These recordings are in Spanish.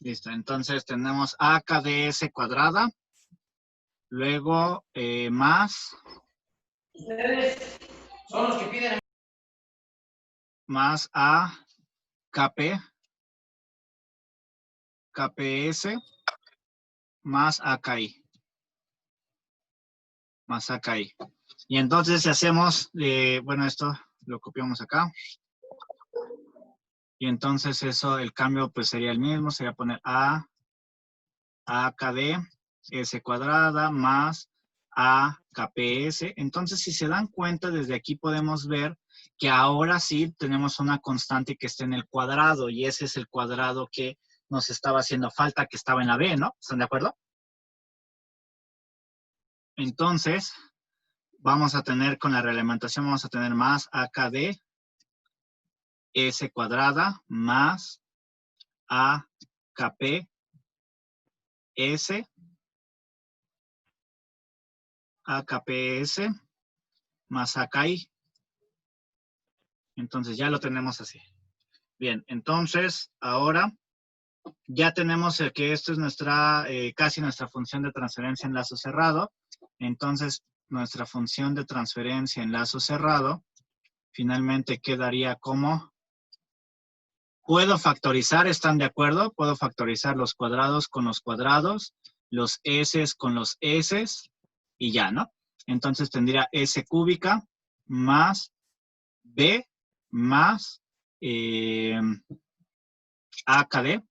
Listo, entonces tenemos AK de S cuadrada, luego más Ustedes son los que piden. más AKP, KPS, más AKI. Más AKI. Y entonces si hacemos, bueno, esto lo copiamos acá. Y entonces eso, el cambio pues sería el mismo, sería poner AKD, S cuadrada, más AKPS. Entonces, si se dan cuenta, desde aquí podemos ver que ahora sí tenemos una constante que está en el cuadrado, y ese es el cuadrado que nos estaba haciendo falta, que estaba en la B, ¿no? ¿Están de acuerdo? Entonces, vamos a tener con la realimentación, vamos a tener más AKD, S cuadrada, más AKP, S, AKPS, más AKI. Entonces ya lo tenemos así. Bien, entonces ahora ya tenemos que esto es nuestra, casi nuestra función de transferencia en lazo cerrado. Entonces nuestra función de transferencia en lazo cerrado finalmente quedaría como, puedo factorizar, ¿están de acuerdo? Puedo factorizar los cuadrados con los cuadrados, los S con los S y ya, ¿no? Entonces tendría S cúbica más B más AKD,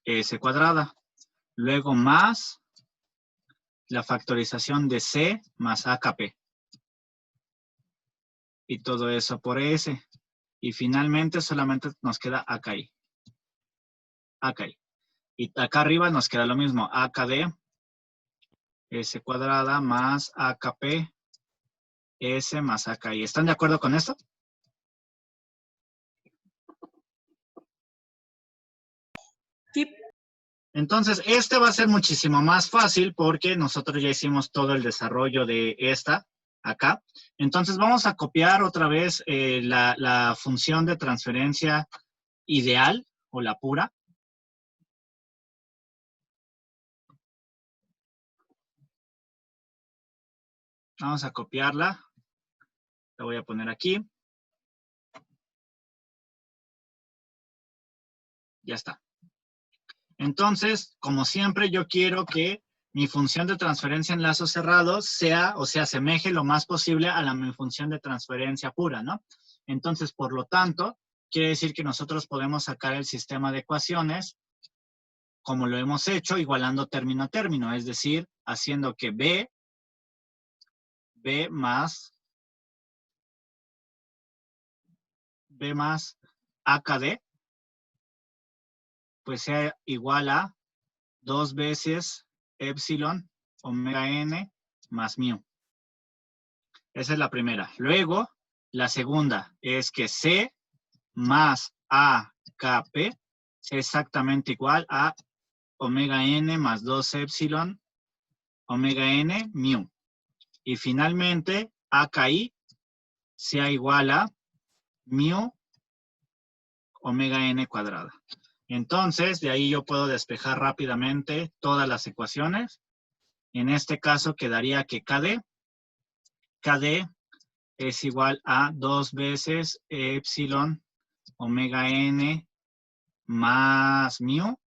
S cuadrada. Luego más la factorización de C más AKP. Y todo eso por S. Y finalmente solamente nos queda AKI. AKI. Y acá arriba nos queda lo mismo. AKD, S cuadrada más AKP, S más AKI. ¿Están de acuerdo con esto? Sí. Entonces, este va a ser muchísimo más fácil porque nosotros ya hicimos todo el desarrollo de esta acá. Entonces, vamos a copiar otra vez la función de transferencia ideal o la pura. Vamos a copiarla. La voy a poner aquí. Ya está. Entonces, como siempre, yo quiero que mi función de transferencia en lazos cerrados sea o se asemeje lo más posible a mi función de transferencia pura, ¿no? Entonces, por lo tanto, quiere decir que nosotros podemos sacar el sistema de ecuaciones como lo hemos hecho, igualando término a término, es decir, haciendo que B más AKD pues sea igual a 2 veces epsilon omega n más mu. Esa es la primera. Luego, la segunda es que C más AKP sea exactamente igual a omega n más 2 epsilon omega n mu. Y finalmente, AKI sea igual a mu omega n cuadrada. Entonces, de ahí yo puedo despejar rápidamente todas las ecuaciones. En este caso quedaría que KD es igual a 2 veces epsilon omega n más mu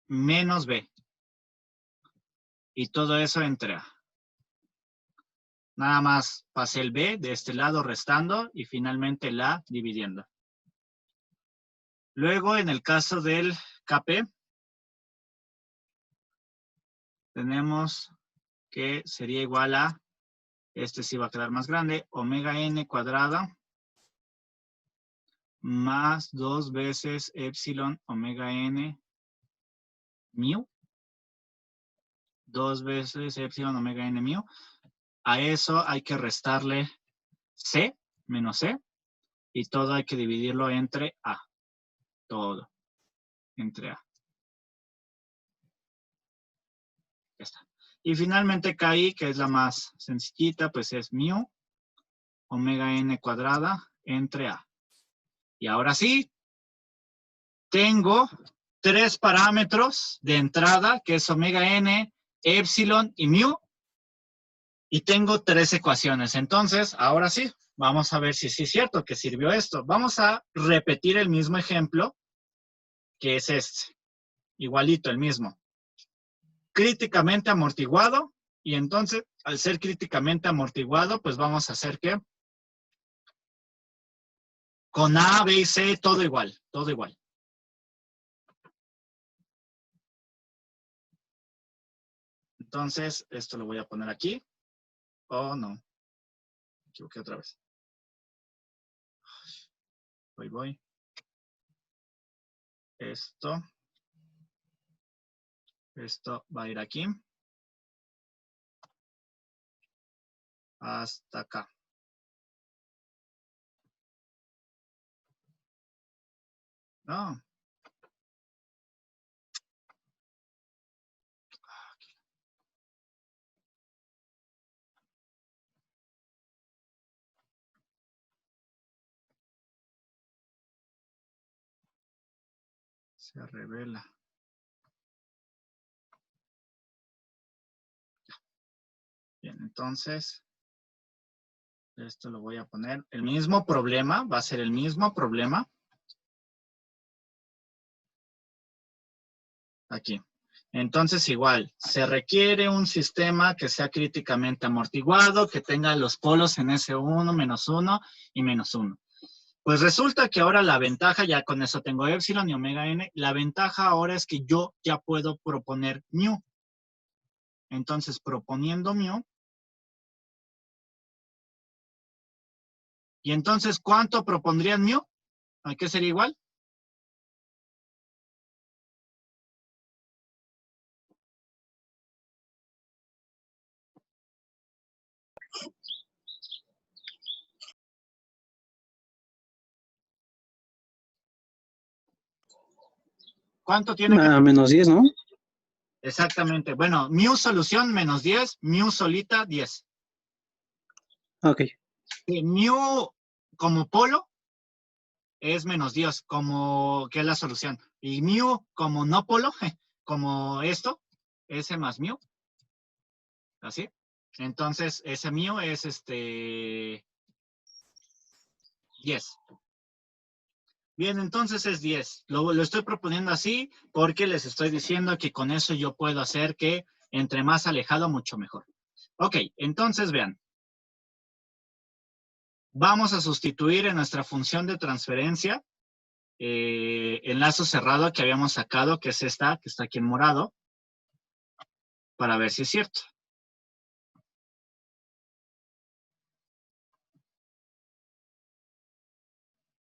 menos B. Y todo eso entre A. Nada más pasé el B de este lado restando y finalmente la A dividiendo. Luego, en el caso del KP, tenemos que sería igual a, este sí va a quedar más grande, omega n cuadrada más 2 veces epsilon omega n mu. 2 veces epsilon omega n mu. A eso hay que restarle C menos C y todo hay que dividirlo entre A. Todo entre A. Ya está. Y finalmente KI, que es la más sencillita, pues es mu omega n cuadrada entre A. Y ahora sí, tengo 3 parámetros de entrada, que es omega n, epsilon y mu. Y tengo 3 ecuaciones. Entonces, ahora sí, vamos a ver si sí es cierto que sirvió esto. Vamos a repetir el mismo ejemplo, que es este. Igualito, el mismo. Críticamente amortiguado. Y entonces, al ser críticamente amortiguado, pues vamos a hacer que con A, B y C, todo igual, todo igual. Entonces, esto lo voy a poner aquí. Oh, no. Me equivoqué otra vez. Voy. Esto va a ir aquí. Hasta acá. No. Se revela. Bien, entonces, esto lo voy a poner. El mismo problema, va a ser el mismo problema. Aquí. Entonces, igual, se requiere un sistema que sea críticamente amortiguado, que tenga los polos en S1, -1 y -1. Pues resulta que ahora la ventaja, ya con eso tengo epsilon y omega n, la ventaja ahora es que yo ya puedo proponer mu. Entonces, proponiendo mu. Y entonces, ¿cuánto propondrían mu? ¿A qué sería igual? ¿Cuánto tiene que? Menos 10, ¿no? Exactamente. Bueno, mu solución menos 10, mu solita 10. Ok. Mu como polo es menos 10, como que es la solución. Y mu como no polo, como esto, S más mu. Así. Entonces, ese mu es 10. Bien, entonces es 10. Lo estoy proponiendo así porque les estoy diciendo que con eso yo puedo hacer que entre más alejado, mucho mejor. Ok, entonces vean. Vamos a sustituir en nuestra función de transferencia el lazo cerrado que habíamos sacado, que es esta, que está aquí en morado, para ver si es cierto.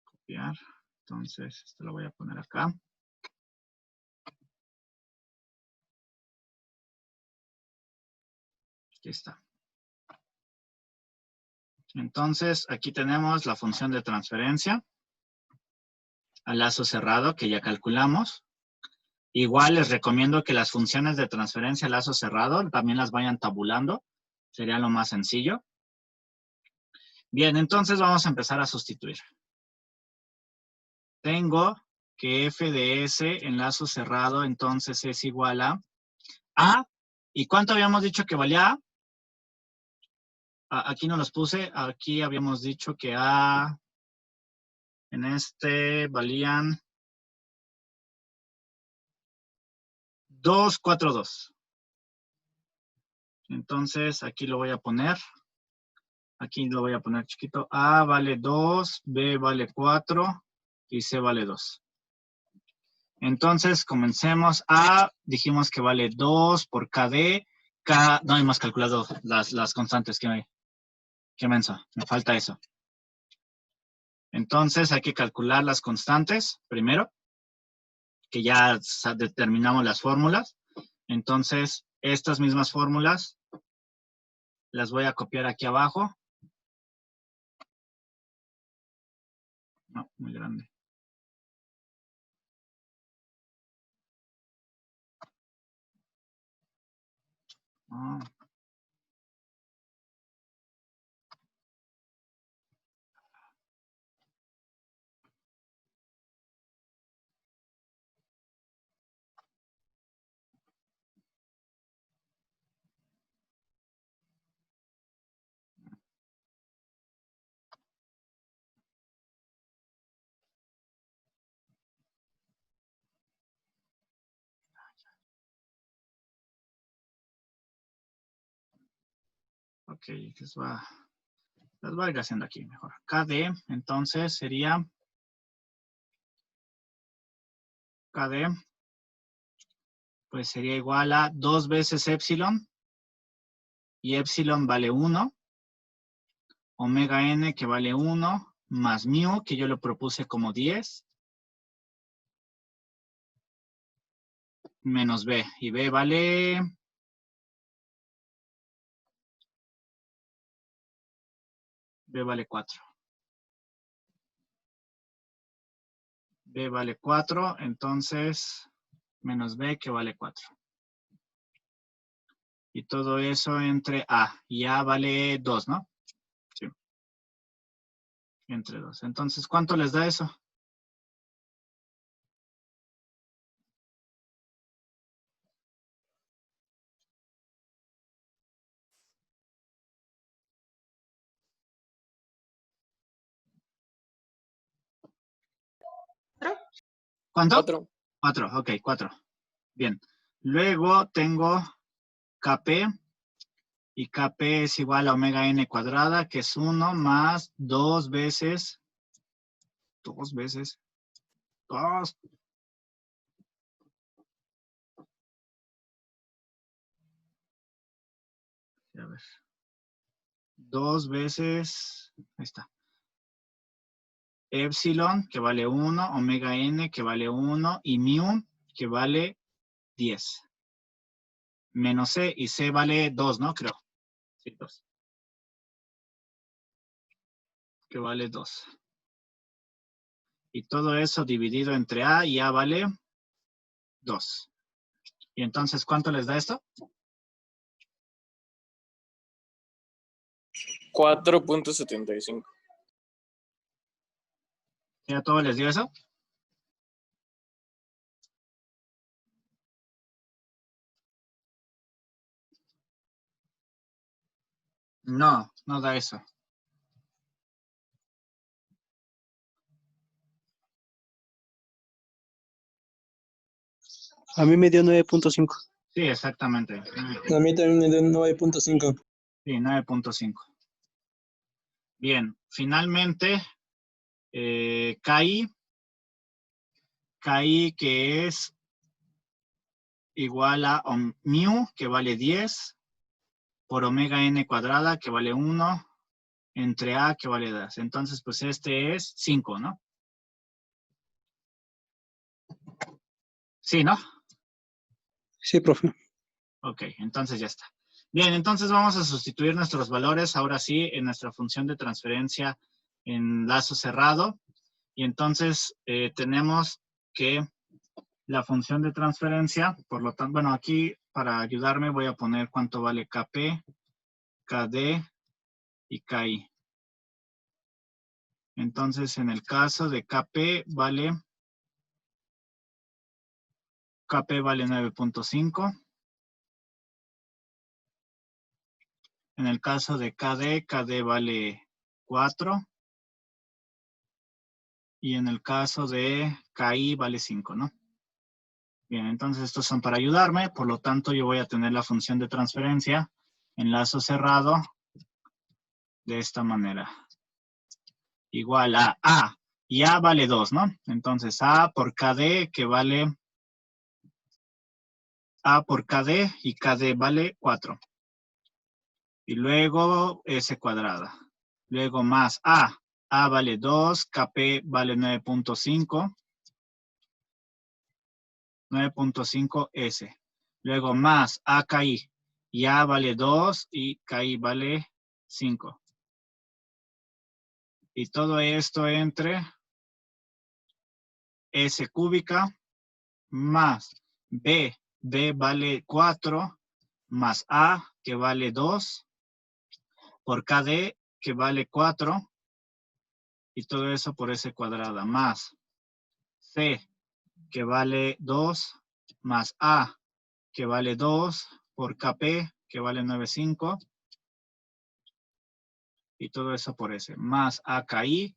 Copiar. Entonces, esto lo voy a poner acá. Aquí está. Entonces, aquí tenemos la función de transferencia al lazo cerrado que ya calculamos. Igual les recomiendo que las funciones de transferencia al lazo cerrado también las vayan tabulando. Sería lo más sencillo. Bien, entonces vamos a empezar a sustituir. Tengo que f de s en lazo cerrado, entonces es igual a. ¿Y cuánto habíamos dicho que valía A? Aquí no los puse. Aquí habíamos dicho que A en este valían 242. Entonces, aquí lo voy a poner. Aquí lo voy a poner chiquito. A vale 2, B vale 4 y C vale 2. Entonces, comencemos. A, dijimos que vale 2 por KD. K, no hemos calculado las constantes. Qué menso, me falta eso. Entonces, hay que calcular las constantes primero, que ya determinamos las fórmulas. Entonces, estas mismas fórmulas las voy a copiar aquí abajo. No, muy grande. Oh. Ok, las voy a ir haciendo aquí mejor. KD, entonces sería KD, pues sería igual a 2 veces epsilon, y epsilon vale 1, omega n que vale 1, más mu, que yo lo propuse como 10, menos b, y b vale 4. B vale 4, entonces menos b que vale 4. Y todo eso entre A. Y A vale 2, ¿no? Sí. Entre 2. Entonces, ¿cuánto les da eso? ¿Cuánto? 4. 4, ok, 4. Bien. Luego tengo Kp, y Kp es igual a omega n cuadrada, que es 1 más 2 veces, 2. A ver. 2 veces, ahí está. Epsilon, que vale 1, omega n, que vale 1, y mu, que vale 10. Menos c, y c vale 2, ¿no? Creo. Sí, 2. Que vale 2. Y todo eso dividido entre A, y A vale 2. Y entonces, ¿cuánto les da esto? 4.75. ¿Ya todo les dio eso? No, no da eso. A mí me dio 9.5. Sí, exactamente. A mí también me dio 9.5. Sí, 9.5. Bien, finalmente, KI, que es igual a mu, que vale 10, por omega n cuadrada, que vale 1, entre A, que vale 2. Entonces, pues este es 5, ¿no? Sí, ¿no? Sí, profe. Ok, entonces ya está. Bien, entonces vamos a sustituir nuestros valores, ahora sí, en nuestra función de transferencia en lazo cerrado. Y entonces tenemos que la función de transferencia, por lo tanto, bueno, aquí para ayudarme voy a poner cuánto vale Kp, Kd y Ki. Entonces, en el caso de Kp vale 9.5. En el caso de KD vale 4. Y en el caso de KI vale 5, ¿no? Bien, entonces estos son para ayudarme, por lo tanto yo voy a tener la función de transferencia en lazo cerrado de esta manera. Igual a A, y A vale 2, ¿no? Entonces A por KD, que vale A por KD, y KD vale 4. Y luego S cuadrada. Luego más A vale 2, Kp vale 9.5. 9.5S. Luego más AKI. Y A vale 2 y KI vale 5. Y todo esto entre S cúbica más B vale 4 más A, que vale 2, por KD, que vale 4, y todo eso por S cuadrada, más C, que vale 2, más A, que vale 2, por KP, que vale 9.5, y todo eso por S, más AKI,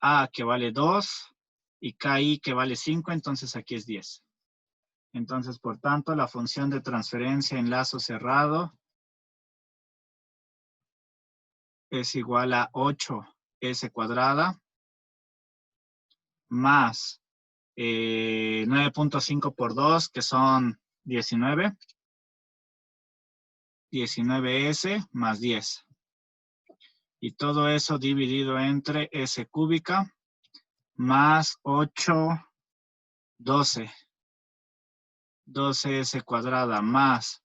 A que vale 2, y KI que vale 5, entonces aquí es 10. Entonces, por tanto, la función de transferencia en lazo cerrado es igual a 8s cuadrada más 9.5 por 2, que son 19. 19s más 10. Y todo eso dividido entre s cúbica más 8, 12. 12s cuadrada más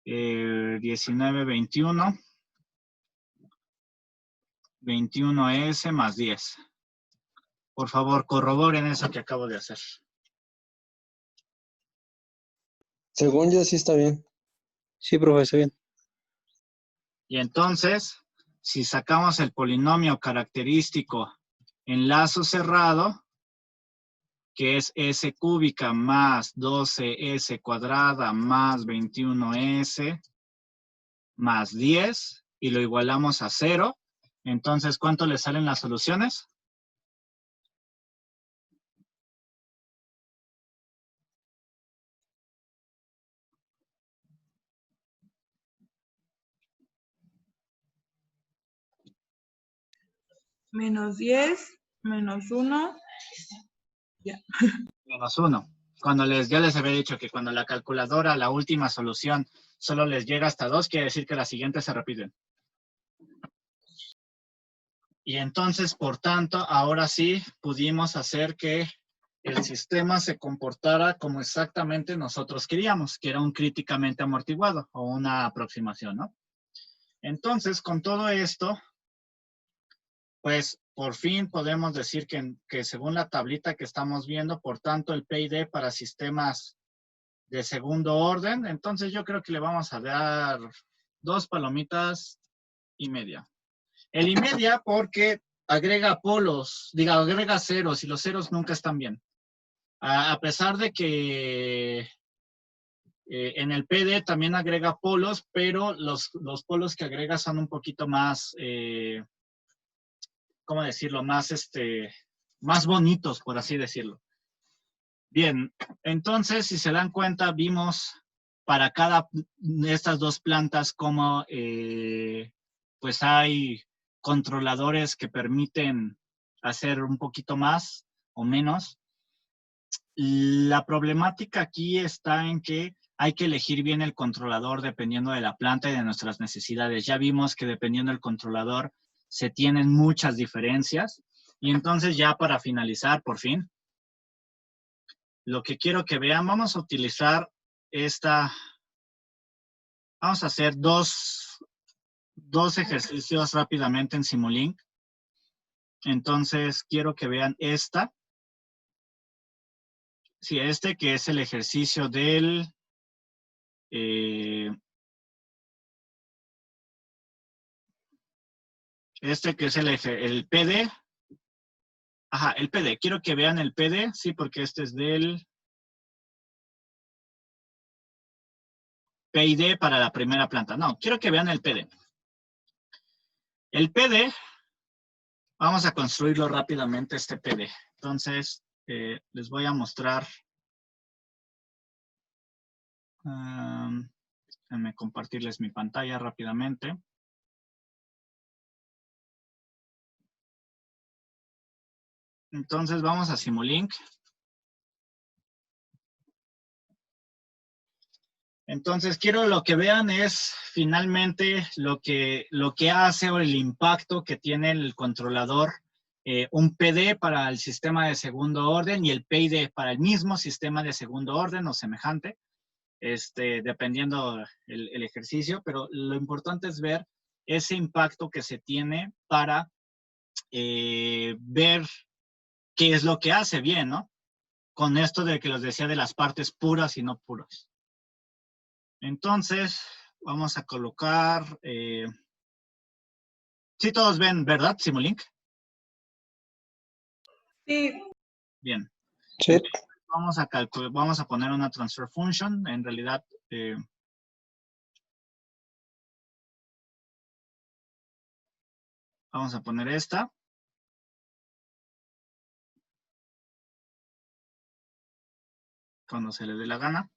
19, 21. 21s más 10. Por favor, corroboren eso que acabo de hacer. Según yo sí está bien. Sí, profe, está bien. Y entonces, si sacamos el polinomio característico en lazo cerrado, que es s cúbica más 12s cuadrada más 21s más 10, y lo igualamos a 0, entonces, ¿cuánto le salen las soluciones? Menos 10, menos 1. Ya. Menos 1. Ya les había dicho que cuando la calculadora, la última solución, solo les llega hasta 2, quiere decir que las siguientes se repiten. Y entonces, por tanto, ahora sí pudimos hacer que el sistema se comportara como exactamente nosotros queríamos, que era un críticamente amortiguado o una aproximación, ¿no? Entonces, con todo esto, pues por fin podemos decir que según la tablita que estamos viendo, por tanto, el PID para sistemas de segundo orden, entonces yo creo que le vamos a dar 2 palomitas y media. El y media porque agrega polos, agrega ceros y los ceros nunca están bien. A pesar de que en el PD también agrega polos, pero los polos que agrega son un poquito más, ¿cómo decirlo? Más bonitos, por así decirlo. Bien, entonces, si se dan cuenta, vimos para cada de estas dos plantas cómo pues hay controladores que permiten hacer un poquito más o menos. La problemática aquí está en que hay que elegir bien el controlador dependiendo de la planta y de nuestras necesidades. Ya vimos que dependiendo del controlador se tienen muchas diferencias. Y entonces ya para finalizar, por fin, lo que quiero que vean, vamos a utilizar vamos a hacer dos ejercicios rápidamente en Simulink. Entonces, quiero que vean sí, que es el ejercicio del, que es el PD. Ajá, el PD. Quiero que vean el PD, sí, porque este es del PID para la primera planta. No, quiero que vean el PD. El PD, vamos a construirlo rápidamente, este PD. Entonces, les voy a mostrar. Déjenme compartirles mi pantalla rápidamente. Entonces, vamos a Simulink. Entonces, quiero lo que vean es finalmente lo que hace o el impacto que tiene el controlador, un PD para el sistema de segundo orden y el PID para el mismo sistema de segundo orden o semejante, dependiendo el ejercicio, pero lo importante es ver ese impacto que se tiene para ver qué es lo que hace bien, ¿no? Con esto de que les decía de las partes puras y no puras. Entonces, vamos a colocar... sí, todos ven, ¿verdad, Simulink? Sí. Bien. Sí. Entonces, vamos a poner una transfer function. En realidad, vamos a poner esta. Cuando se le dé la gana.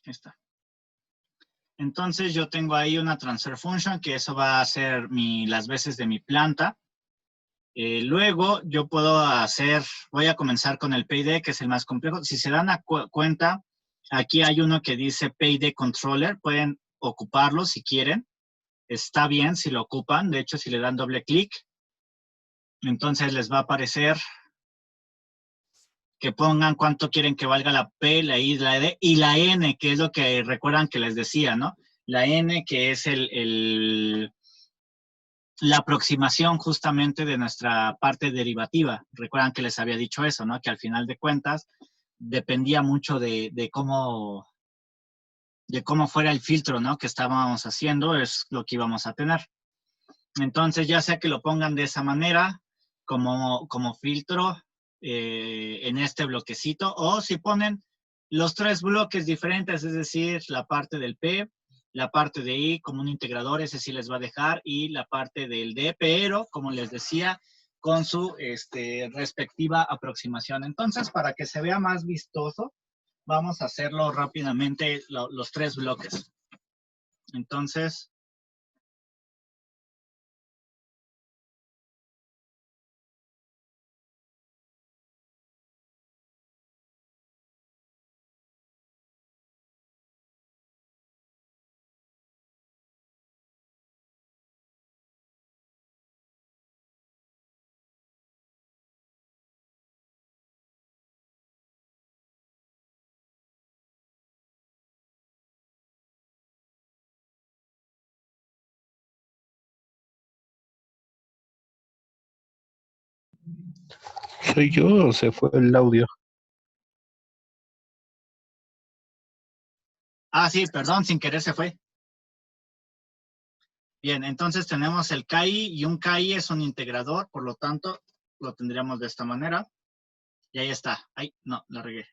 Ahí está. Entonces yo tengo ahí una transfer function que eso va a ser las veces de mi planta. Luego yo puedo voy a comenzar con el PID, que es el más complejo. Si se dan cuenta, aquí hay uno que dice PID Controller. Pueden ocuparlo si quieren. Está bien si lo ocupan. De hecho, si le dan doble clic, entonces les va a aparecer que pongan cuánto quieren que valga la P, la I, la D y la N, que es lo que recuerdan que les decía, ¿no? La N, que es la aproximación justamente de nuestra parte derivativa. Recuerdan que les había dicho eso, ¿no? Que al final de cuentas dependía mucho de cómo fuera el filtro, ¿no? Que estábamos haciendo, es lo que íbamos a tener. Entonces, ya sea que lo pongan de esa manera, como filtro en este bloquecito, o si ponen los tres bloques diferentes, es decir, la parte del P, la parte de I como un integrador, ese sí les va a dejar, y la parte del D, pero, como les decía, con su respectiva aproximación. Entonces, para que se vea más vistoso, vamos a hacerlo rápidamente, los tres bloques. Entonces, ¿Soy yo o se fue el audio? sí, perdón, sin querer se fue. Bien, entonces tenemos el KI y un KI es un integrador, por lo tanto, lo tendríamos de esta manera. Y ahí está. Ay, no, la regué.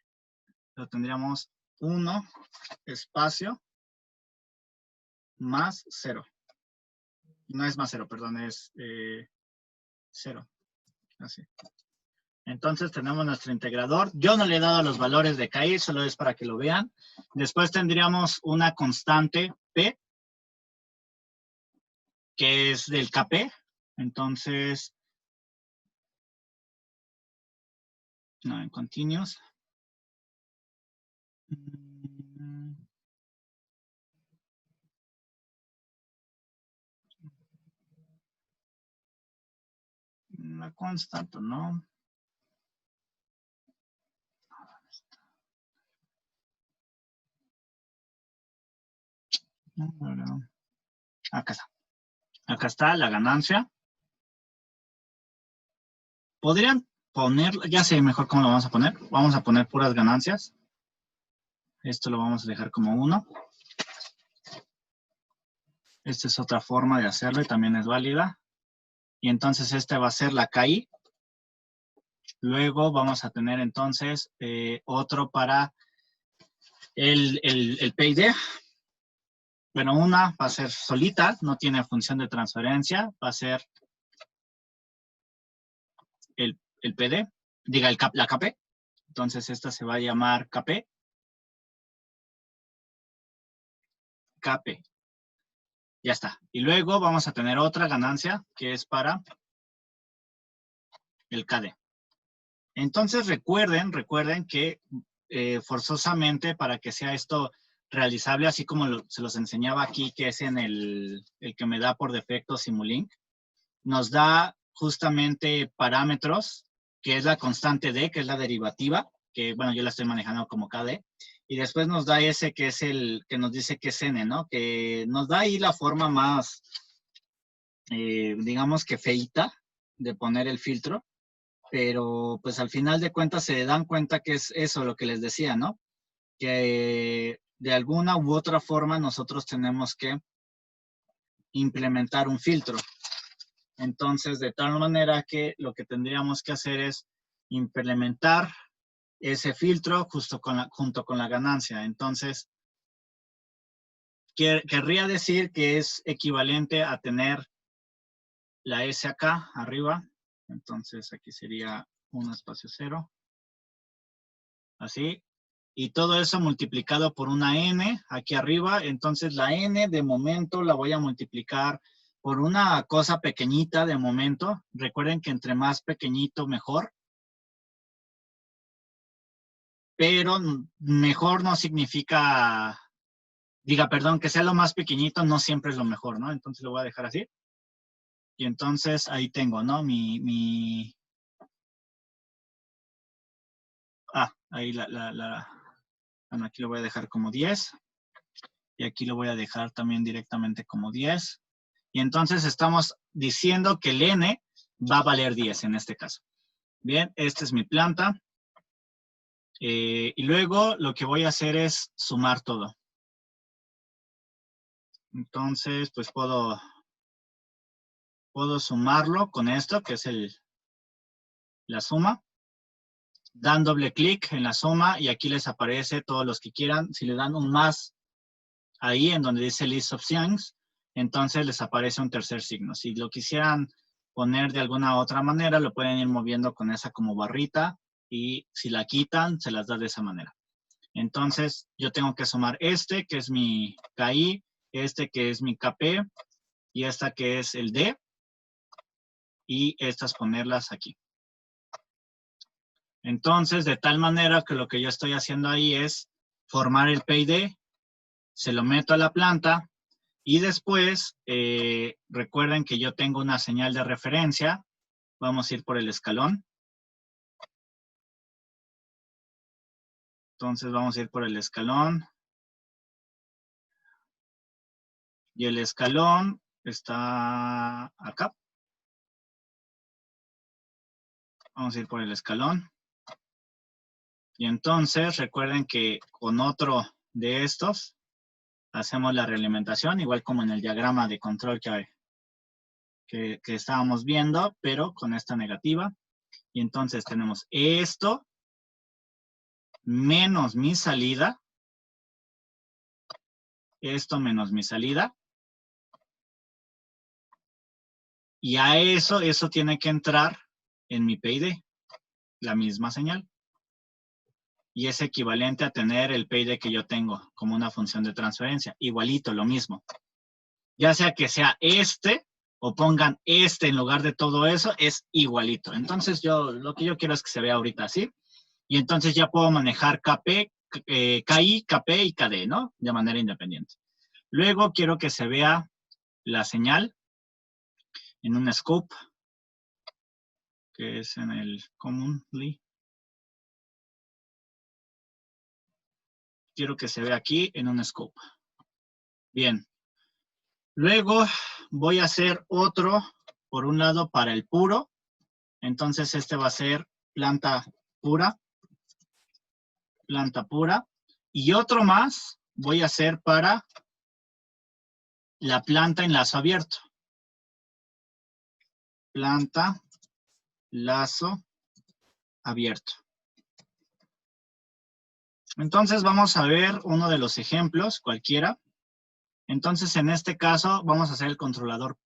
Lo tendríamos 1 espacio más 0. No es más 0, perdón, es 0. Así. Entonces tenemos nuestro integrador. Yo no le he dado los valores de KI, solo es para que lo vean. Después tendríamos una constante P, que es del KP. Entonces, no, en continuous. La constante, ¿no? Acá está. Acá está la ganancia. ¿Podrían poner, ya sé mejor cómo lo vamos a poner? Vamos a poner puras ganancias. Esto lo vamos a dejar como 1. Esta es otra forma de hacerlo y también es válida. Y entonces esta va a ser la KI. Luego vamos a tener entonces otro para el PID. Bueno, una va a ser solita, no tiene función de transferencia. Va a ser el PD, diga la KP. Entonces esta se va a llamar KP. KP. Ya está. Y luego vamos a tener otra ganancia que es para el KD. Entonces recuerden que forzosamente para que sea esto realizable, así como se los enseñaba aquí, que es en el que me da por defecto Simulink, nos da justamente parámetros, que es la constante D, que es la derivativa, que bueno, yo la estoy manejando como KD, y después nos da ese que es el que nos dice que es N, ¿no? Que nos da ahí la forma más, digamos que feíta de poner el filtro, pero pues al final de cuentas se dan cuenta que es eso lo que les decía, ¿no? Que de alguna u otra forma nosotros tenemos que implementar un filtro. Entonces, de tal manera que lo que tendríamos que hacer es implementar ese filtro junto con la ganancia. Entonces, querría decir que es equivalente a tener la S acá arriba. Entonces, aquí sería 1 espacio 0. Así. y todo eso multiplicado por una n aquí arriba. Entonces la n de momento la voy a multiplicar por una cosa pequeñita de momento. Recuerden que entre más pequeñito mejor. Pero mejor no significa, perdón, que sea lo más pequeñito no siempre es lo mejor, ¿no? Entonces lo voy a dejar así. Y entonces ahí tengo, ¿no? Ahí bueno, aquí lo voy a dejar como 10. Y aquí lo voy a dejar también directamente como 10. Y entonces estamos diciendo que el n va a valer 10 en este caso. Bien, esta es mi planta. Y luego lo que voy a hacer es sumar todo. Entonces, pues puedo sumarlo con esto, que es la suma. Dan doble clic en la suma y aquí les aparece todos los que quieran. Si le dan un más ahí en donde dice List of Signs, entonces les aparece un tercer signo. Si lo quisieran poner de alguna otra manera, lo pueden ir moviendo con esa como barrita y si la quitan, se las da de esa manera. Entonces, yo tengo que sumar este, que es mi KI, este que es mi KP y esta que es el D y estas ponerlas aquí. Entonces, de tal manera que lo que yo estoy haciendo ahí es formar el PID, se lo meto a la planta y después, recuerden que yo tengo una señal de referencia. Vamos a ir por el escalón. Entonces, vamos a ir por el escalón. Y el escalón está acá. Vamos a ir por el escalón. Y entonces, recuerden que con otro de estos, hacemos la realimentación, igual como en el diagrama de control que estábamos viendo, pero con esta negativa. Y entonces tenemos esto menos mi salida. Esto menos mi salida. Y a eso tiene que entrar en mi PID, la misma señal. Y es equivalente a tener el PID que yo tengo como una función de transferencia. Igualito, lo mismo. Ya sea que sea este o pongan este en lugar de todo eso, es igualito. Entonces, lo que yo quiero es que se vea ahorita así. Y entonces ya puedo manejar KP, KI, KP y KD, ¿no? De manera independiente. Luego quiero que se vea la señal en un scope, que es en el commonly. Quiero que se vea aquí en un scope. Bien. Luego voy a hacer otro, por un lado, para el puro. Entonces, este va a ser planta pura. Planta pura. Y otro más voy a hacer para la planta en lazo abierto. Planta, lazo abierto. Entonces, vamos a ver uno de los ejemplos, cualquiera. Entonces, en este caso, vamos a hacer el controlador,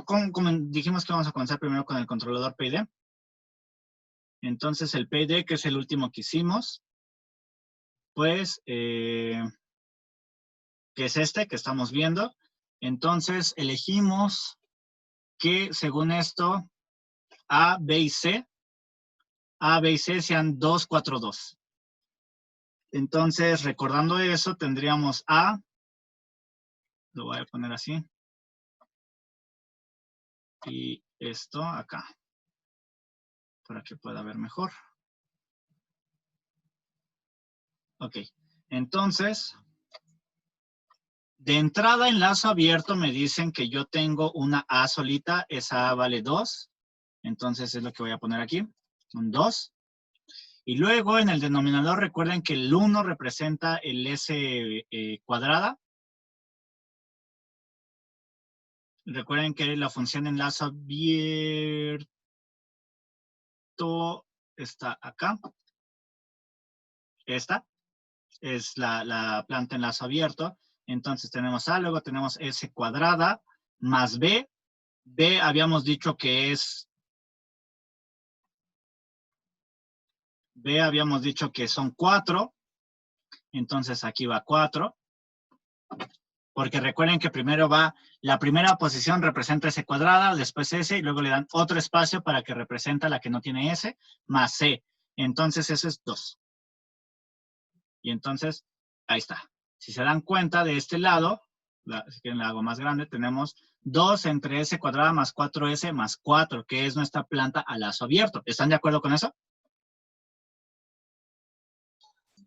como dijimos que vamos a comenzar primero con el controlador PID. Entonces, el PID, que es el último que hicimos, pues, que es este que estamos viendo. Entonces, elegimos que, según esto, A, B y C sean 2, 4, 2. Entonces, recordando eso, tendríamos A, lo voy a poner así, y esto acá, para que pueda ver mejor. Ok, entonces, de entrada en lazo abierto me dicen que yo tengo una A solita, esa A vale 2, entonces es lo que voy a poner aquí, un 2. Y luego en el denominador recuerden que el 1 representa el S cuadrada. Recuerden que la función en lazo abierto está acá. Esta es la planta en lazo abierto. Entonces tenemos A, luego tenemos S cuadrada más B. B habíamos dicho que es B habíamos dicho que son 4. Entonces aquí va 4. Porque recuerden que primero va, la primera posición representa S cuadrada, después S, y luego le dan otro espacio para que representa la que no tiene S, más C. Entonces eso es 2. Y entonces, ahí está. Si se dan cuenta de este lado, si quieren la hago más grande, tenemos 2 entre S cuadrada más 4S más 4, que es nuestra planta a lazo abierto. ¿Están de acuerdo con eso?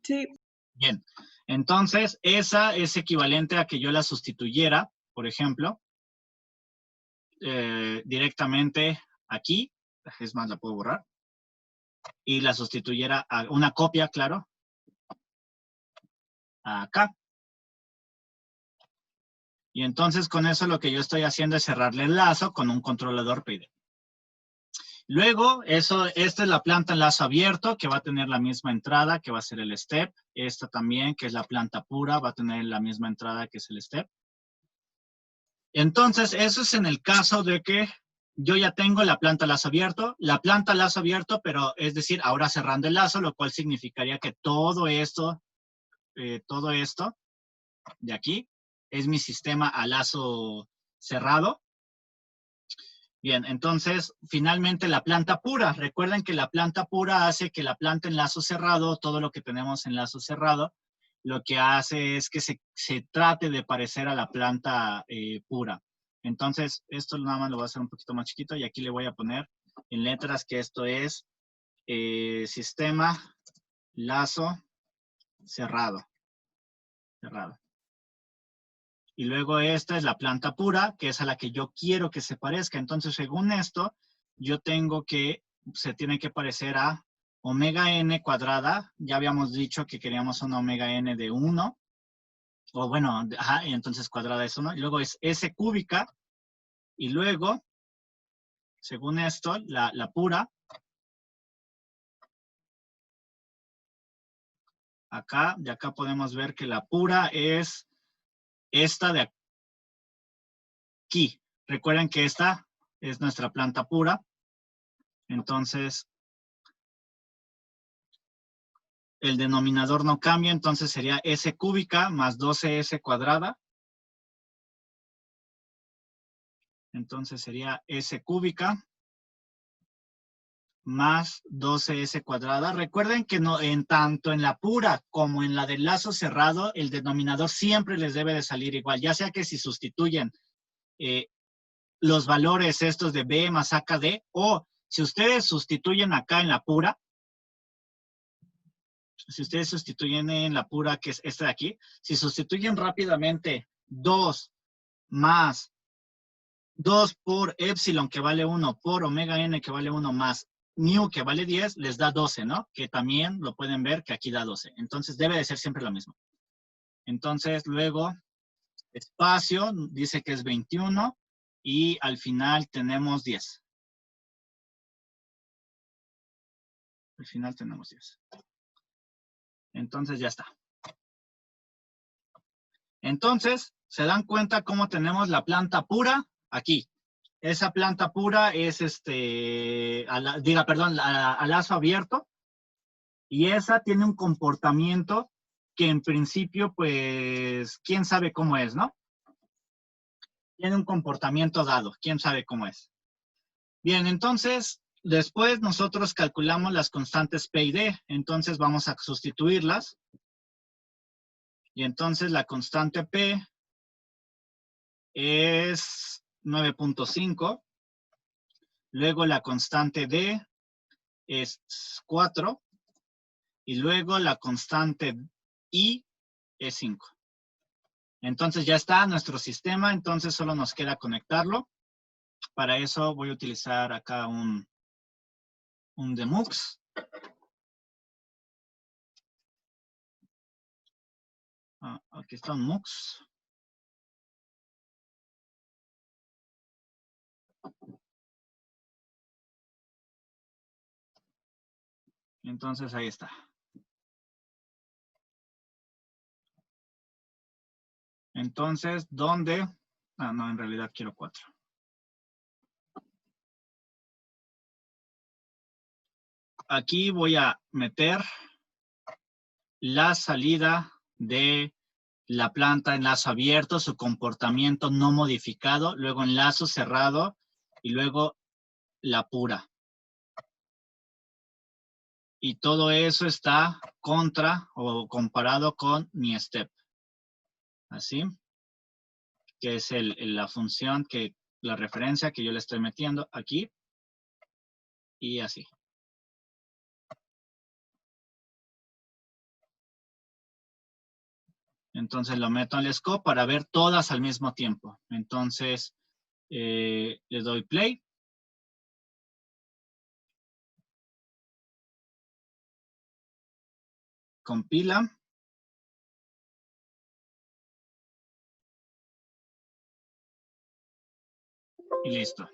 Sí. Bien. Entonces, esa es equivalente a que yo la sustituyera, por ejemplo, directamente aquí. Es más, la puedo borrar. Y la sustituyera a una copia, claro, acá. Y entonces con eso lo que yo estoy haciendo es cerrarle el lazo con un controlador PID. Luego, esta es la planta en lazo abierto, que va a tener la misma entrada, que va a ser el step. Esta también, que es la planta pura, va a tener la misma entrada, que es el step. Entonces, eso es en el caso de que yo ya tengo la planta lazo abierto, pero es decir, ahora cerrando el lazo, lo cual significaría que todo esto de aquí es mi sistema a lazo cerrado. Bien, entonces, finalmente la planta pura. Recuerden que la planta pura hace que la planta en lazo cerrado, todo lo que tenemos en lazo cerrado, lo que hace es que se trate de parecer a la planta pura. Entonces, esto nada más lo voy a hacer un poquito más chiquito y aquí le voy a poner en letras que esto es sistema lazo cerrado. Y luego esta es la planta pura, que es a la que yo quiero que se parezca. Entonces, según esto, yo tengo que, se tiene que parecer a omega n cuadrada. Ya habíamos dicho que queríamos una omega n de 1. O bueno, ajá, y entonces cuadrada es 1. Y luego es S cúbica. Y luego, según esto, la pura. Acá, de acá podemos ver que la pura es esta de aquí. Recuerden que esta es nuestra planta pura. Entonces, el denominador no cambia, entonces sería S cúbica más 12S cuadrada. Entonces sería S cúbica más 12S cuadrada. Recuerden que no, tanto en la pura como en la del lazo cerrado, el denominador siempre les debe de salir igual. Ya sea que si sustituyen los valores estos de B más AKD, o si ustedes sustituyen acá en la pura, si ustedes sustituyen en la pura, que es esta de aquí, si sustituyen rápidamente 2 más 2 por epsilon, que vale 1, por omega n, que vale 1, más mu, que vale 10, les da 12, ¿no? Que también lo pueden ver que aquí da 12. Entonces, debe de ser siempre lo mismo. Entonces, luego, espacio, dice que es 21, y al final tenemos 10. Al final tenemos 10. Entonces, ya está. Entonces, ¿se dan cuenta cómo tenemos la planta pura? Aquí. Esa planta pura es a lazo abierto. Y esa tiene un comportamiento que en principio, pues, quién sabe cómo es, ¿no? Tiene un comportamiento dado, quién sabe cómo es. Bien, entonces, después nosotros calculamos las constantes P y D. Entonces vamos a sustituirlas. Y entonces la constante P es 9.5. Luego la constante D es 4. Y luego la constante I es 5. Entonces ya está nuestro sistema, entonces solo nos queda conectarlo. Para eso voy a utilizar acá un demux. Aquí está un mux. Entonces ahí está. Entonces, ¿dónde? No, en realidad quiero 4. aquí voy a meter la salida de la planta en lazo abierto, su comportamiento no modificado, luego en lazo cerrado y luego la pura. Y todo eso está contra o comparado con mi step. Así. Que es la función, la referencia que yo le estoy metiendo aquí. Y así. Entonces lo meto al scope para ver todas al mismo tiempo. Entonces le doy play. Compila. Y listo.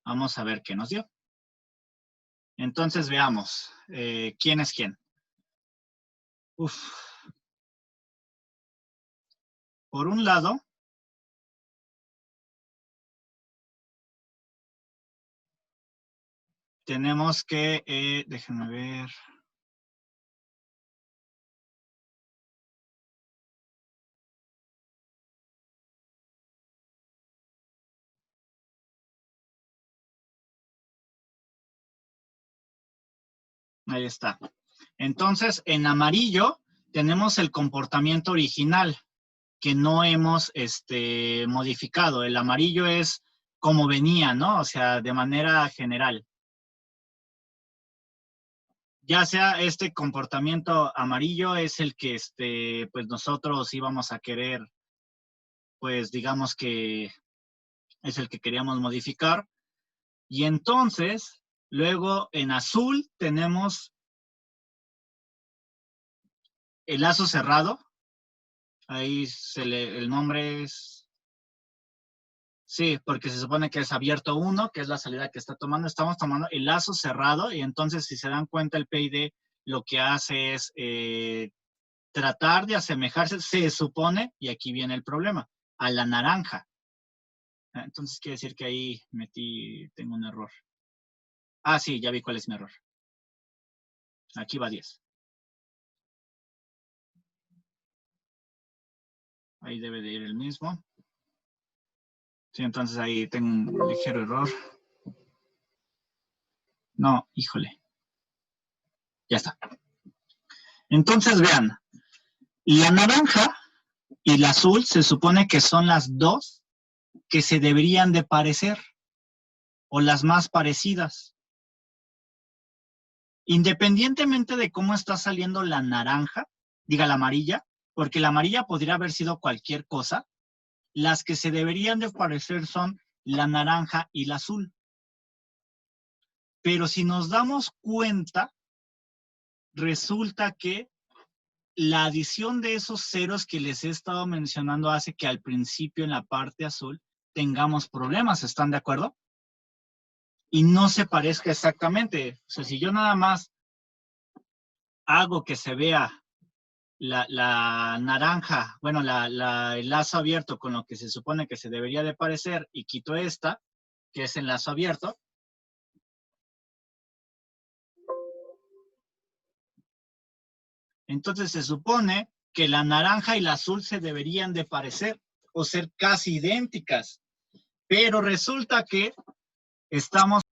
Vamos a ver qué nos dio. Entonces veamos. ¿Quién es quién? Uf. Por un lado, tenemos que, déjenme ver. Ahí está. Entonces, en amarillo tenemos el comportamiento original que no hemos modificado. El amarillo es como venía, ¿no? O sea, de manera general. Ya sea este comportamiento amarillo es el que pues nosotros íbamos a querer, pues digamos que es el que queríamos modificar. Y entonces, luego en azul tenemos el lazo cerrado. Ahí el nombre es... Sí, porque se supone que es abierto 1, que es la salida que está tomando. Estamos tomando el lazo cerrado y entonces si se dan cuenta el PID lo que hace es tratar de asemejarse, se supone, y aquí viene el problema, a la naranja. Entonces quiere decir que ahí tengo un error. Ah, sí, ya vi cuál es mi error. Aquí va 10. Ahí debe de ir el mismo. Sí, entonces ahí tengo un ligero error. No, híjole. Ya está. Entonces vean, la naranja y la azul se supone que son las dos que se deberían de parecer o las más parecidas. Independientemente de cómo está saliendo la naranja, diga la amarilla, porque la amarilla podría haber sido cualquier cosa, las que se deberían de parecer son la naranja y la azul. Pero si nos damos cuenta, resulta que la adición de esos ceros que les he estado mencionando hace que al principio en la parte azul tengamos problemas, ¿están de acuerdo? Y no se parezca exactamente. O sea, si yo nada más hago que se vea la naranja, bueno, el lazo abierto con lo que se supone que se debería de parecer y quito esta, que es el lazo abierto, entonces se supone que la naranja y la azul se deberían de parecer o ser casi idénticas. Pero resulta que estamos